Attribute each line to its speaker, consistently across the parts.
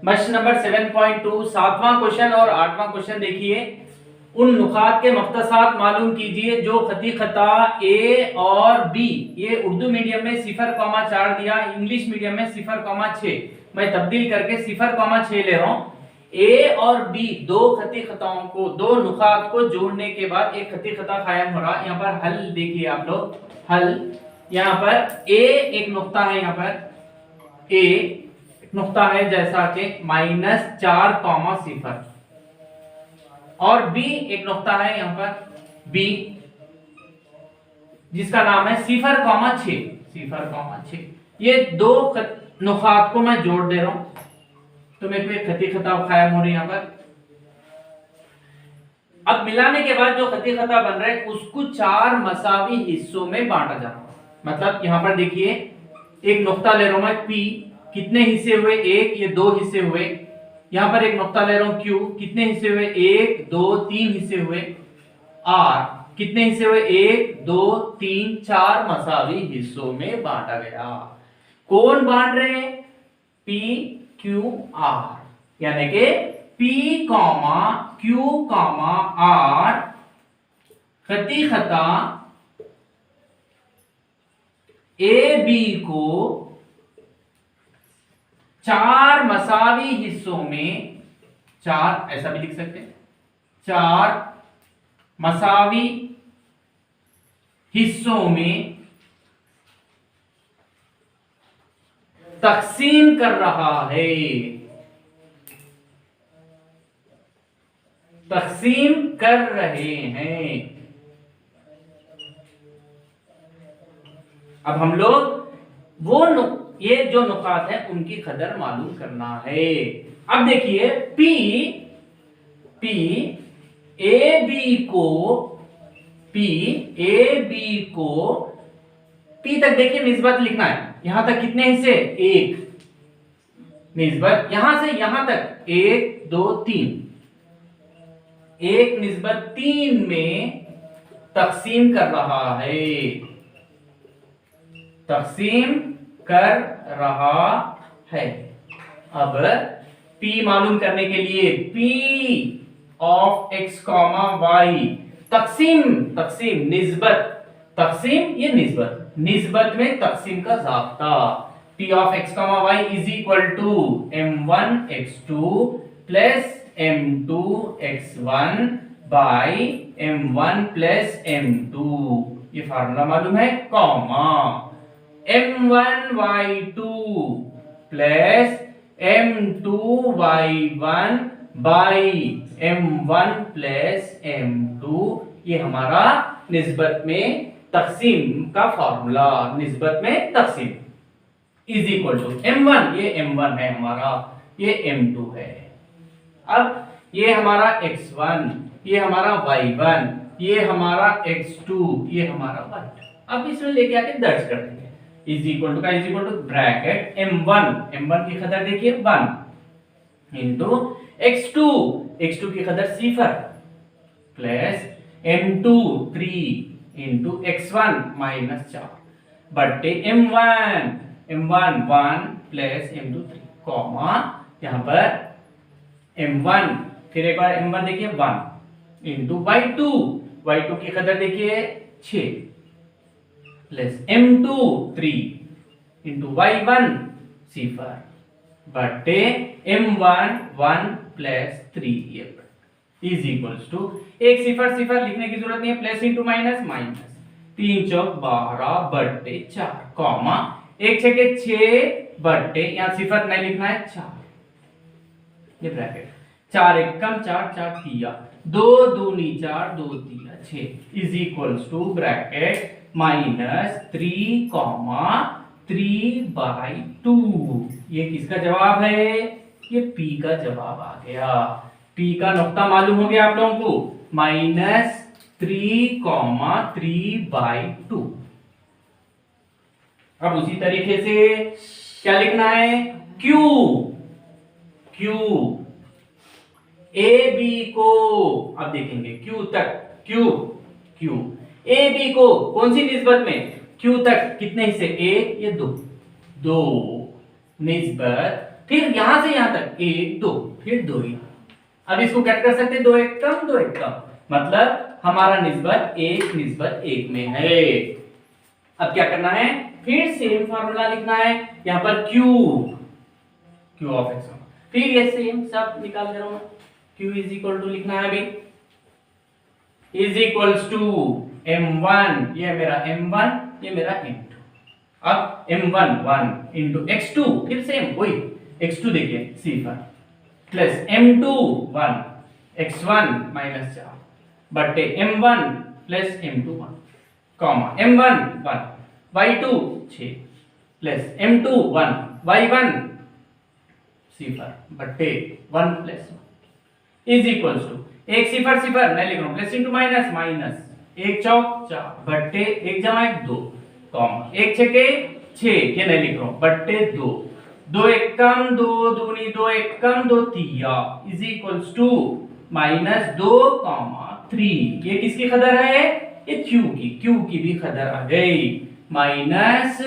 Speaker 1: Must number 7.2 सातवां question और आठवां क्वेश्चन देखिए। उन नुकात के मख्तसात मालूम कीजिए जो खती खता ए और बी, ये उर्दू मीडियम में 0,4 दिया, इंग्लिश मीडियम में 0,6, मैं तब्दील करके 0,6 ले रहा हूं। ए और बी दो खती खताओं को, दो नुकात को जोड़ने के बाद एक खती खता कायम हो रहा। यहाँ पर हल देखिए आप लोग, हल यहाँ पर ए एक नुक्ता है, यहाँ पर ए नुक्ता है जैसा कि -4,0 और बी एक नुक्ता है यहाँ पर बी जिसका नाम है 0,6। ये दो नुकात को मैं जोड़ दे रहा हूं तो मेरे को एक खती खता कायम हो रही है यहाँ पर। अब मिलाने के बाद जो खती खता बन रहा है उसको 4 मसावी हिस्सों में बांटा जा रहा है। मतलब यहाँ पर देखिए एक नुक्ता ले रहा हूं मैं पी, कितने हिस्से हुए, एक, ये 2 हिस्से हुए। यहां पर एक नुक्ता ले रहा हूं क्यू, कितने हिस्से हुए, 1 2 3 हिस्से हुए। आर कितने हिस्से हुए, 1 2 3 4 मसावी हिस्सों में बांटा गया। कौन बांट रहे हैं, पी क्यू आर, यानी कि P comma Q comma R खती खता ए बी को 4 मसावी हिस्सों में, 4 ऐसा भी लिख सकते हैं, 4 मसावी हिस्सों में तकसीम कर रहा है, तकसीम कर रहे हैं। अब हम लोग वो ये जो नुकात है उनकी कदर मालूम करना है। अब देखिए P ए बी को P तक देखिए निस्बत लिखना है। यहां तक कितने हिस्से, 1 निस्बत, यहां से यहां तक 1 2 3, 1 निस्बत 3 में तकसीम कर रहा है, तकसीम कर रहा है। अब P मालूम करने के लिए P of x comma y, तकसीम निस्बत, तकसीम ये निस्बत में तकसीम का ज़ाब्ता। P of x comma y is equal to m1 x2 plus m2 x1 by m1 plus m2, ये फार्मूला मालूम है, comma m1 y2 plus m2 y1 by m1 plus m2, ये हमारा निस्बत में तकसीम का फॉर्मूला, निस्बत में तकसीम इज इक्वल टू m1, ये m1 है हमारा, ये m2 है। अब ये हमारा x1, ये हमारा y1, ये हमारा x2, ये हमारा y2। अब इसमें लेके आके दर्ज कर देंगे, इज इक्वल टू का is equal to bracket m1 की कदर देखिए 1 इंटू x2 की कदर 0 प्लस m2 3 इंटू x1 -4 बट्टे m1 1 प्लस m2 3 कॉमा यहां पर m1, फिर एक बार m1 देखिए 1 इंटू y2 की कदर देखिए 6 प्लस m2 3 इंटू y1 0 बट्टे m1 1 plus 3 is equals to, एक 0 लिखने की जरूरत नहीं है, प्लस इंटू माइनस 3 चौक 12 बट्टे 4 कॉमा 1 छके 6 बट्टे, यहां 0 नहीं लिखना है 4, ये ब्रैकेट 4 एकम 4 तिया 2 दूनी 4 2 तिया 6 इज इक्वल्स टू ब्रैकेट -3,3/2। ये किसका जवाब है, ये P का जवाब आ गया। P का नुक्ता मालूम हो गया आप लोगों को, -3,3/2। अब उसी तरीके से क्या लिखना है, Q ए बी को, अब देखेंगे Q तक, Q ए बी को कौन सी निस्बत में, Q तक कितने हिस्से, 1 ये 2 निस्बत फिर यहां से यहां तक 1 2, फिर 2 ही। अब इसको क्या कर सकते हैं, 2 1 कम 2 1 कम, मतलब हमारा निस्बत 1 में है। अब क्या करना है, फिर सेम फार्मूला लिखना है यहां पर Q ऑफ x, फिर ये सेम सब निकाल दे रहा हूं मैं। Q इज इक्वल टू लिखना है अभी, इज इक्वल्स टू m1, ये मेरा m1, ये मेरा m2। अब m1 1 इंटू x2, फिर सेम वही x2 देखिए सिफर, प्लस m2 1 x1 माइनस 4 बटे m1 plus m2 1, comma m1 1 y2 6 plus m2 1 y1 सिफर बटे 1 प्लस 1 इज इक्वल्स टू, एक सिफर सिफर मैं लिख रहा हूं, प्लस इंटू माइनस माइनस, एक चौक 4 बट्टे 1 जमा 1 2, कॉमा 1 छके 6, ये नहीं लिख रहा हूं, बट्टे 2 2 1 कम 2 दूनी 2 1 कम 2 तिया is equals to minus 2 comma 3। ये किसकी कदर है, ये Q की भी कदर आ गई, माइनस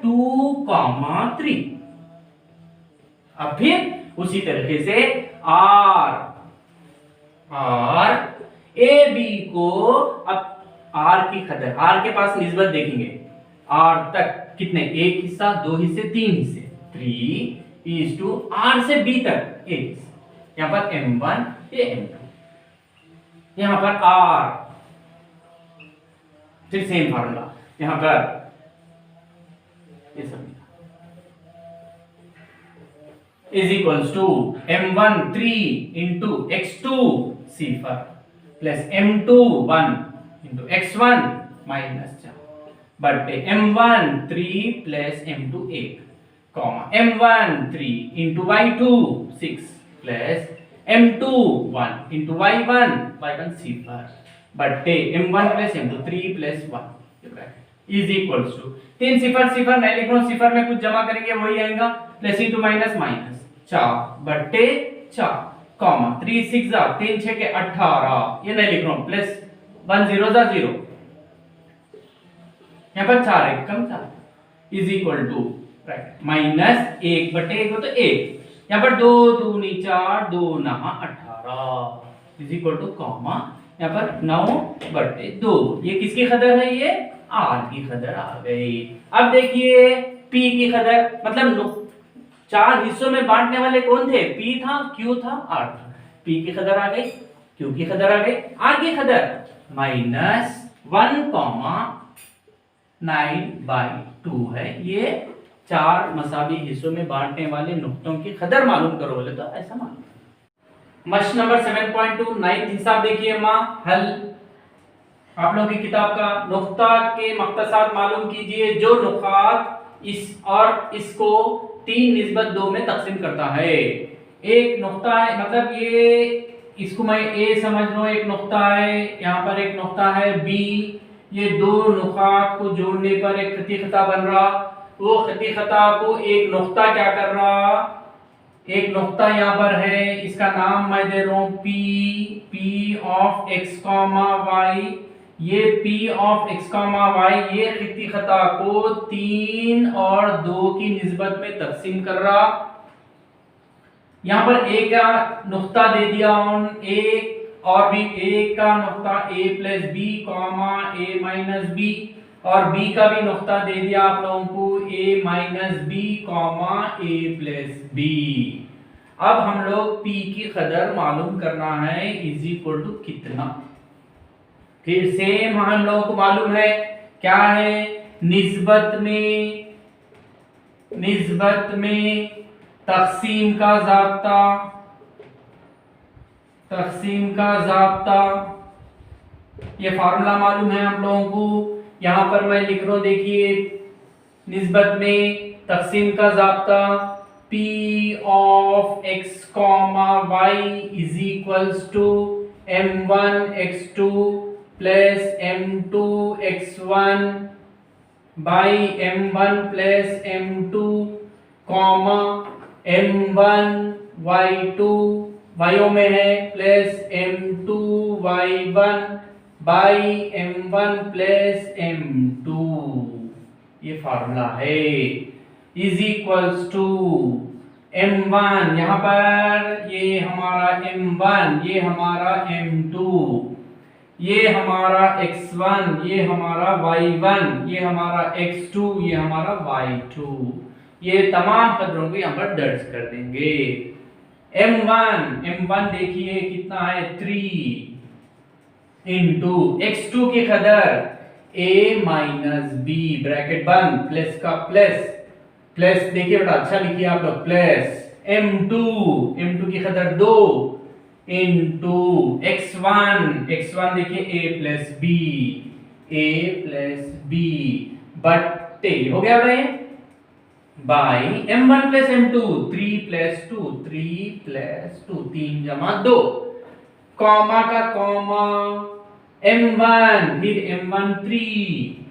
Speaker 1: 2 कॉमा 3। अब फिर उसी तरीके से R ए बी को, अब R की कदर, R के पास निस्बत देखेंगे, R तक कितने, एक हिस्सा 2 हिस्से 3 हिस्से, 3 इज टू R से B तक 1 हिस्सा, यहां पर M1 ये M2, यहां पर R, फिर सेम फार्मूला यहां पर ये सब is equals to m1 3 into x2 सिफर plus m2 1 into x1 minus 4 बटे m1 3 plus m2 1, comma m1 3 into y2 6 plus m2 1 into y1 सिफर बटे m1 plus m2 3 plus 1 is equals to, 3 सिफर सिफर नहीं लिख रहा हूं, सिफर में कुछ जमा करेंगे वही आएगा, प्लस इंटू माइनस माइनस 4 बट्टे 4, कॉमा 3 6 जा 3 6 के 18, ये नहीं लिख रहा हूं, प्लस 1 0 जा 0, यहां पर 4 1 कम 4 इज इक्वल टू माइनस 1 बट्टे 1 हो तो 1, यहां पर 2 दूनी 4 2 9 18 इज इक्वल टू, कॉमा यहां पर 9 बट्टे 2, ये किसकी कदर है, ये R की कदर आ गई। अब देखिए P की कदर, मतलब 4 हिस्सों में बांटने वाले कौन थे, P था, Q था, R था, P की कदर आ गई, Q की कदर आ गई, R की कदर माइनस 1,9/2 है। ये 4 मसावी हिस्सों में बांटने वाले नुक्तों की कदर मालूम करो बोले तो ऐसा मालूम। मश नंबर 7.2 9th हिसाब देखिए मां, हल आप लोगों की किताब का, नुक्ता के मख्तसार मालूम कीजिए जो नुकात इस और इसको 3 निस्बत 2 में तकसीम करता है। एक नुक्ता है, मतलब ये इसको मैं A समझ लो, एक नुक्ता है, यहाँ पर एक नुक्ता है B, ये 2 नुकात को जोड़ने पर एक खती खता बन रहा, वो खती खता को एक नुक्ता क्या कर रहा, एक नुक्ता यहाँ पर है, इसका नाम मैं दे रहा हूं P ऑफ x, y, ये P ऑफ x, y ये खिती खता को 3 और 2 की निस्बत में तकसीम कर रहा। यहाँ पर A का नुक्ता दे दिया ऑन A और B, A का नुक्ता A plus B, A minus B, और B का भी नुक्ता दे दिया आप लोगों को A minus B, A plus B। अब हम लोग P की कदर मालूम करना है, इज इक्वल टू कितना, फिर सेम हम लोगों को मालूम है क्या है, निस्बत में तकसीम का ज़ाब्ता, ये फार्मूला मालूम है आप लोगों को। यहां पर मैं लिख रहा हूं, देखिए निस्बत में तकसीम का ज़ाब्ता P of x, y is equals to m1 x2 plus m2 x1 by m1 plus m2 comma m1 y2 वायों में है plus m2 y1 by m1 plus m2, ये फार्मूला है, इज इक्वल्स टू m1 यहाँ पर ये हमारा m1, ये हमारा m2, ये हमारा x1, ये हमारा y1, ये हमारा x2, ये हमारा y2। ये तमाम कदरों को यहाँ पर दर्ज कर देंगे। m1 देखिए कितना है 3 इंटू x2 की कदर a माइनस बी ब्रैकेट बंद प्लस का प्लस प्लस देखिए बेटा अच्छा लिखिए आप लोग प्लस m2 की कदर 2 इंटू x1 देखिए a प्लस बी बट्टे हो गया बेटा ये by m1 plus m2 3 plus 2 3 जमा 2 कॉमा का कॉमा m1 फिर m1 3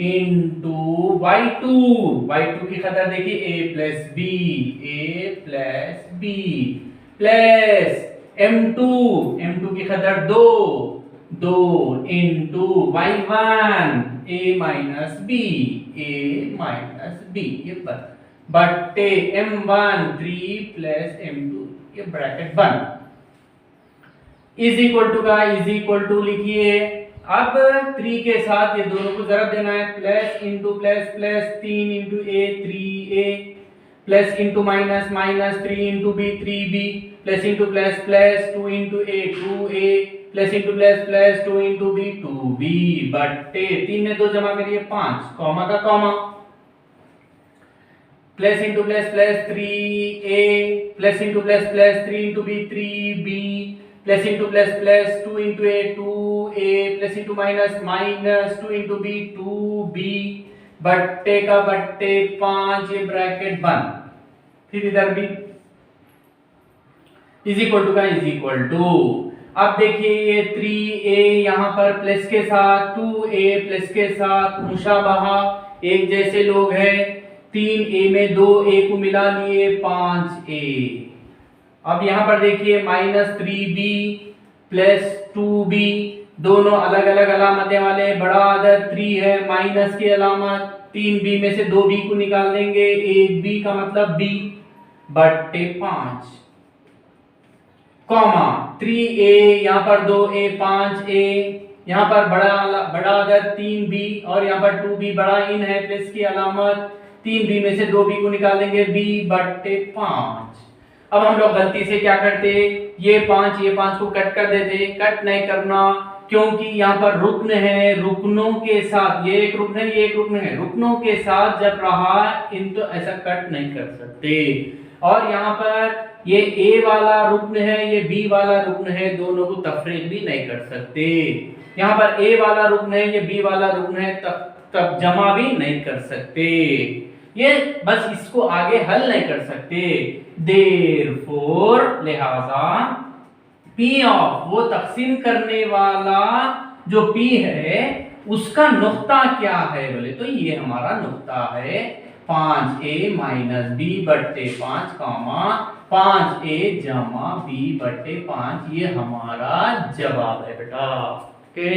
Speaker 1: इंटू y2 की कदर देखिए a plus B plus m2 की कदर 2 into y1 a minus B ये बट्टे m1 3 प्लस m2 ये ब्रैकेट बंद इज इक्वल टू लिखिए। अब 3 के साथ ये दोनों को जरब देना है plus into plus plus 3 into a 3a plus into minus minus 3 into b 3b plus into plus plus 2 into a 2a plus into plus plus 2 into b 2b बट्टे 3 में 2 जमा करिए 5 कॉमा का comma plus into plus plus 3a plus into plus plus 3 into b 3b plus into plus plus 2 into a 2a plus into minus minus 2 into b 2b बट्टे का बट्टे 5 ये bracket बंद फिर इधर भी इज इक्वल टू अब देखिए ये 3a यहाँ पर प्लस के साथ 2a प्लस के साथ मुशाबहा एक जैसे लोग हैं 3a में 2a को मिला लिए 5a अब यहाँ पर देखिए माइनस 3b प्लस 2b दोनों अलग अलग अलामतें वाले बड़ा अदद 3 है माइनस की अलामत 3b में से 2b को निकाल देंगे 1b का मतलब b बट्टे 5 कॉमा 3a यहाँ पर 2a 5a यहाँ पर बड़ा अदद 3b और यहाँ पर 2b बड़ा इन है प्लस की अलामत 3b में से 2b को निकाल देंगे b बट्टे 5। अब हम लोग गलती से क्या करते ये 5 को कट कर देते कट नहीं करना क्योंकि यहाँ पर रुक्न है रुकनों के साथ ये एक रुक्न है रुकनों के साथ जब रहा इन तो ऐसा कट नहीं कर सकते और यहाँ पर ये a वाला रुक्न है ये b वाला रुक्न है दोनों को तफरीक भी नहीं कर सकते यहाँ पर a वाला रुक्न है ये b वाला रुक्न है तब जमा भी नहीं कर सकते ये बस इसको आगे हल नहीं कर सकते देयरफॉर लिहाजा P ऑफ वो तकसीम करने वाला जो P है उसका नुक्ता क्या है बोले तो ये हमारा नुक्ता है 5a माइनस b बट्टे 5 कॉमा 5a जमा b बट्टे 5 ये हमारा जवाब है बेटा ओके।